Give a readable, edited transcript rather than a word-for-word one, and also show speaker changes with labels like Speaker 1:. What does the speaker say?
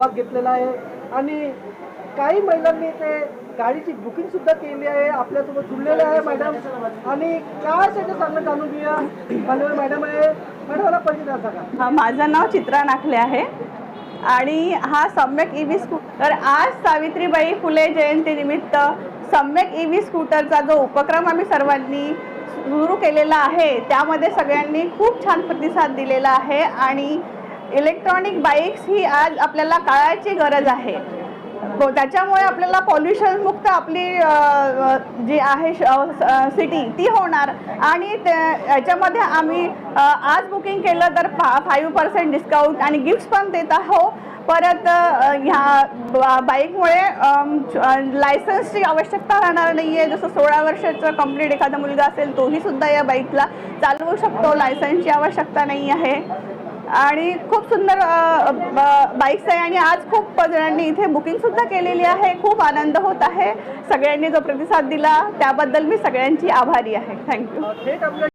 Speaker 1: भाग घेतलेला आहे आणि काही महिलांनी ते गाडीची बुकिंग सुद्धा केली आहे, आपल्यासोबत जुळलेले आहे मॅडम. आणि काय त्याचं सांगणं जाणून घेऊया. मॅडम आहे, मॅडम मला परिचय द्या सांगा.
Speaker 2: माझं नाव चित्रा नाखले आहे आणि हा सम्यक EV स्कूटर आज सावित्रीबाई फुले जयंतीनिमित्त सम्यक EV स्कूटरचा जो उपक्रम आम्ही सर्वांनी सुरू केलेला आहे त्यामध्ये सगळ्यांनी खूप छान प्रतिसाद दिलेला आहे. आणि इलेक्ट्रॉनिक बाईक्स ही आज आपल्याला काळाची गरज आहे. त्याच्यामुळे आपल्याला पॉल्युशन मुक्त आपली जी आहे सिटी ती होणार. आणि याच्यामध्ये आम्ही आज बुकिंग केलं तर 5% डिस्काउंट आणि गिफ्ट्स पण देत आहोत. परत ह्या बाईकमुळे लायसन्सची आवश्यकता राहणार नाही आहे. जसं 16 वर्षाचा कंप्लीट एखादा मुलगा असेल तोही सुद्धा या बाईकला चालवू शकतो. लायसन्सची आवश्यकता नाही आहे. आणि खूप सुंदर बाईक्स आहे आणि आज खूप जणांनी इथे बुकिंग सुद्धा केलेली आहे. खूप आनंद होत आहे. सगळ्यांनी जो प्रतिसाद दिला त्याबद्दल मी सगळ्यांची आभारी आहे. थँक्यू.